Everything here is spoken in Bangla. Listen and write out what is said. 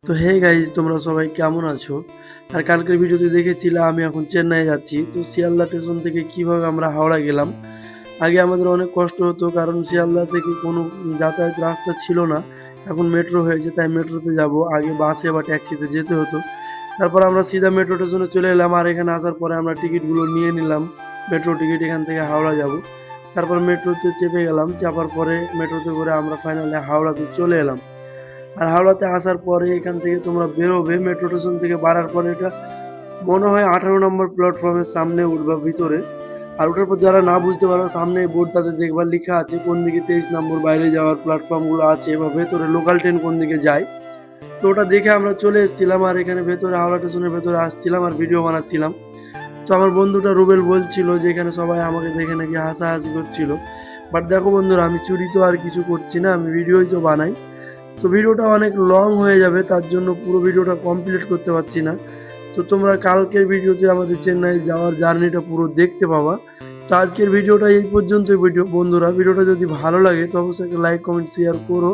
তো হে গাইজ, তোমরা সবাই কেমন আছো? আর কালকের ভিডিওতে দেখেছিলে আমি এখন চেন্নাই যাচ্ছি। তো শিয়ালদা স্টেশন থেকে কিভাবে আমরা হাওড়া গেলাম। আগে আমাদের অনেক কষ্ট হতো, কারণ শিয়ালদা থেকে কোনো যাতায়াত রাস্তা ছিল না। এখন মেট্রো হয়েছে, তাই মেট্রোতে যাব। আগে বাসে বা ট্যাক্সিতে যেতে হতো। তারপর আমরা সিধা মেট্রো স্টেশনে চলে এলাম, আর এখানে আসার পরে আমরা টিকিটগুলো নিয়ে নিলাম। মেট্রো টিকিট, এখান থেকে হাওড়া যাব। তারপর মেট্রোতে চেপে গেলাম, চাপার পরে মেট্রোতে করে আমরা ফাইনালি হাওড়াতে চলে এলাম। আর হাওড়াতে আসার পরে এখান থেকে তোমরা বেরোবে মেট্রো স্টেশন থেকে বাড়ার পরে, এটা মনে হয় 18 নম্বর প্ল্যাটফর্মের সামনে উঠবা ভিতরে। আর ওঠার পর যারা না বুঝতে পারো, সামনে বোর্ডটাতে দেখবা লেখা আছে কোন দিকে 23 নম্বর বাইরে যাওয়ার প্ল্যাটফর্মগুলো আছে, বা ভেতরে লোকাল ট্রেন কোন দিকে যায়। তো ওটা দেখে আমরা চলে এসেছিলাম, আর এখানে ভেতরে হাওড়া স্টেশনের ভেতরে আসছিলাম আর ভিডিও বানাচ্ছিলাম। তো আমার বন্ধুটা রুবেল বলছিল যে এখানে সবাই আমাকে দেখে নাকি হাসাহাসি করছিল। বাট দেখো বন্ধুরা, আমি চুরি তো আর কিছু করছি না, আমি ভিডিওই তো বানাই। তো ভিডিওটা অনেক লং হয়ে যাবে, তার জন্য পুরো ভিডিওটা কমপ্লিট করতে পারছি না। তো তোমরা কালকের ভিডিওতে আমাদের চেন্নাই যাওয়ার জার্নিটা পুরো দেখতে পাবা। তো আজকের ভিডিওটা এই পর্যন্তই। বন্ধুরা, ভিডিওটা যদি ভালো লাগে তো অবশ্যই একটা লাইক কমেন্ট শেয়ার করো।